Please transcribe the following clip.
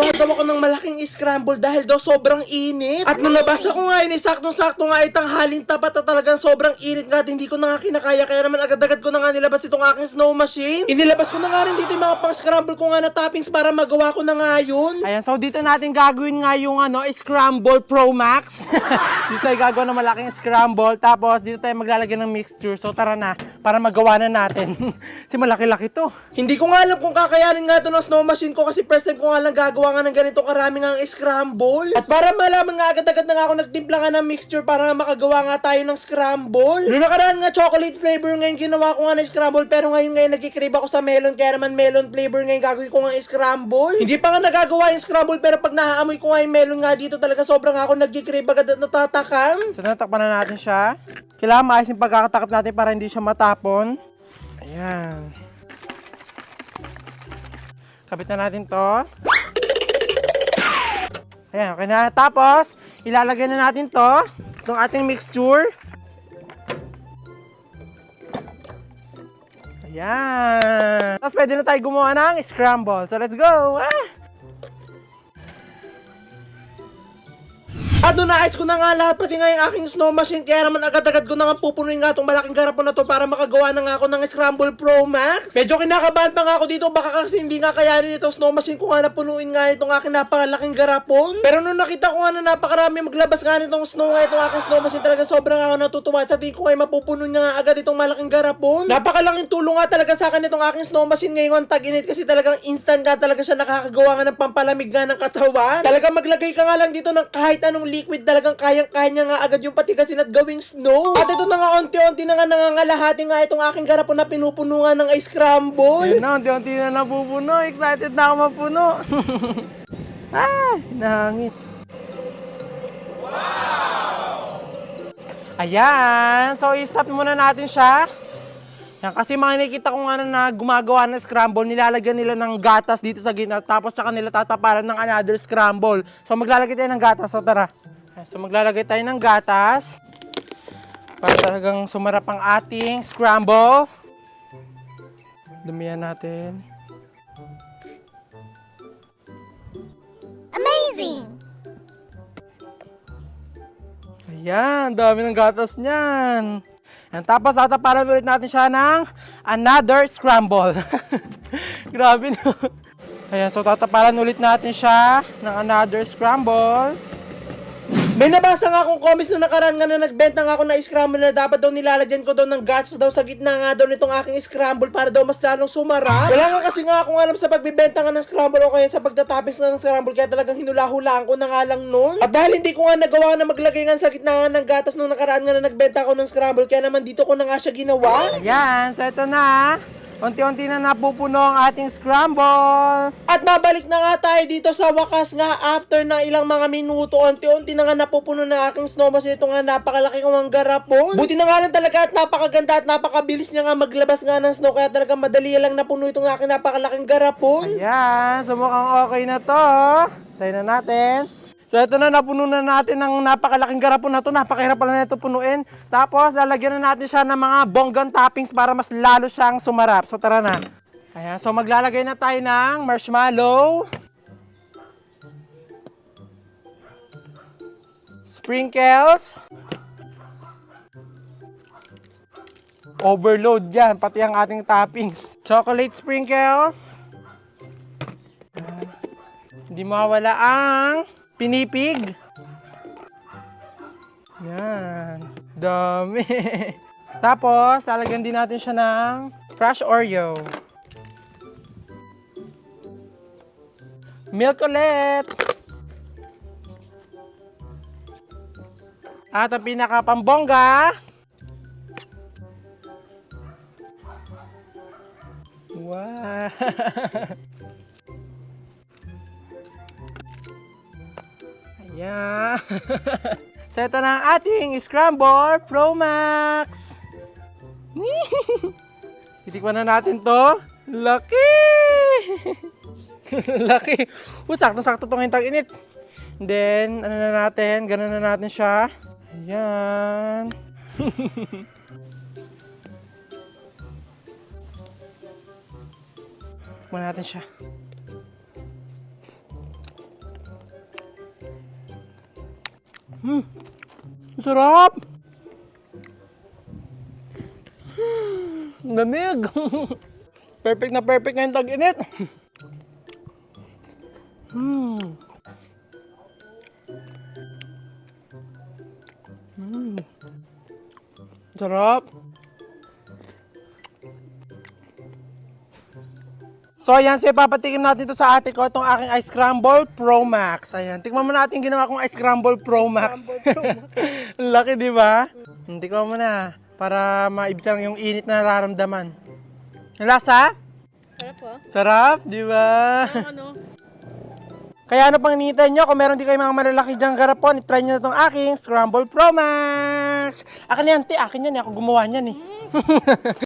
kumuha daw ako ng malaking scramble dahil daw sobrang init. At nalabasa ko nga yun, saktong-sakto nga itang halin tapat at talagang sobrang init nga at hindi ko na nga kinakaya. Kaya naman agad-agad ko na nga nilabas itong aking snow machine. Inilabas ko na nga rin dito yung mga pang-scramble ko nga na toppings para magawa ko na nga yun. Ayan, so dito natin gagawin nga yung Scramble Pro Max. Dito tayo gagawa ng malaking scramble. Tapos dito tayo maglalagay ng mixture. So tara na, para magawa na natin. Kasi malaki-laki to. Hindi ko nga alam kung kakayanin nga ito ng snow machine ko kasi first time ko nga lang gagawa nga ng ganito karami nga scramble. At para malaman nga agad-agad na nga ako nagtimpla nga ng mixture para nga makagawa nga tayo ng scramble. Noong nakaraan nga chocolate flavor ngayon ginawa ko nga ng scramble pero ngayon nagkikrave ako sa melon kaya naman melon flavor ngayon gagawin ko nga scramble. Hindi pa nga nagagawa yung scramble pero pag nahaamoy ko nga yung melon nga dito talaga sobrang ako nagkikrave agad at natatakam. So natakpan na natin siya. Kailangan maayos yung pagkakatakap natin para hindi siya matapon. Ayan. Kabit na natin to. Ayan, okay na. Tapos, ilalagay na natin to. Itong ating mixture. Ayan. Tapos pwede na tayo gumawa ng scramble. So let's go! At doon naayos ko na nga lahat pati nga yung aking snow machine kaya naman agad-agad ko na nga pupunuin nga itong malaking garapon na to para makagawa na nga ako ng Scramble Pro Max. Medyo kinakabahan pa nga ako dito baka kasi hindi nga kayanin itong snow machine ko nga na punuin nga itong aking napakalaking garapon. Pero nung nakita ko nga na napakarami maglabas nga nitong snow nga itong aking snow machine talaga sobrang ako natutuwa at sa tingin ko ay mapupuno niya nga agad itong malaking garapon. Napakalaking tulong nga talaga sa akin itong aking snow machine ngayon tag-init kasi talagang instant nga talaga siya nakakagawa nga ng pampalamig nga ng katawan. Talagang maglagay ka nga lang dito ng kahit anong liquid talagang kayang-kaya niya nga agad yung patigasin at gawing snow. At ito na nga unti-unti na nga nangangalahati nga itong aking garapon na pinupuno nga ng ice scramble. Ayan na, unti-unti na napupuno. Excited na ako mapuno. Nahangin. Ayan. So, i-stop muna natin siya. Yan, kasi mga nakikita ko nga na gumagawa ng scramble, nilalagyan nila ng gatas dito sa gitna, tapos saka nila tataparan ng another scramble. So, maglalagay tayo ng gatas. So, tara. So, maglalagay tayo ng gatas para talagang sumarap ang ating scramble. Dumihan natin. Amazing! Ayan, dami ng gatas niyan. Yan, tapos tataparan ulit natin siya ng another scramble. Grabe no. Ayan, so tataparan ulit natin siya ng another scramble. May nabasa nga akong comments nung nakaraan nga na nagbenta nga ako na scramble na dapat daw nilalagyan ko daw ng gatas daw sa gitna nga daw nitong aking scramble para daw mas lalong sumarap. Wala nga kasi nga akong alam sa pagbibenta nga ng scramble o kaya sa pagtatapis nga ng scramble kaya talagang hinula-hulaan ko na nga lang nun. At dahil hindi ko nga nagawa na maglagay nga sa gitna nga ng gatas nung nakaraan nga na nagbenta ako ng scramble kaya naman dito ko na nga siya ginawa. Ayan, so ito na. Unti-unti na napupuno ang ating scramble. At mabalik na nga tayo dito sa wakas nga after na ilang mga minuto, unti-unti na nga napupuno na aking snow machine. Ito nga napakalaki kong garapon. Buti na nga lang talaga at napakaganda at napakabilis niya nga maglabas nga ng snow kaya talaga madali lang napuno itong aking napakalaking garapon. Ayan, so mukhang okay na to. Tayo na natin. So ito na, napuno na natin ng napakalaking garapon na to. Napakahirap pala na ito punuin. Tapos lalagyan na natin siya ng mga bonggang toppings para mas lalo siyang sumarap. So tara na. Ayan, so maglalagay na tayo ng marshmallow. Sprinkles. Overload yan, pati ang ating toppings. Chocolate sprinkles. Hindi mawala ang pinipig. Yan. Dami. Tapos, lalagyan din natin siya ng fresh Oreo. Milk ulit. At ang pinakapambongga. Wow. Ayan. So, ito na ang ating Scramble Pro Max. Titikman na natin to. Laki! Laki. Sakto-sakto itong hintang init. And then, ano na natin? Ganun na natin siya. Ayan. Tikman natin siya. Sarap! Ang lamig! Perfect na perfect ngayong tag-init! Sarap! So ayan, so ipapatikim natin ito sa ate ko, itong aking Ice Scramble Pro Max. Ayan, tikman mo natin ginawa kong Ice Scramble Pro Max. Ang laki, di ba? Tikman mo na, para maibsan yung init na nararamdaman. Ang lasa? Sarap po. Sarap, di ba? Ano? Kaya ano pang hinihintay nyo? Kung meron di kayo mga malalaki dyang garapon, itry nyo na itong aking Scramble Pro Max. Akin yan, te. Akin yan. Ako gumawa niyan eh.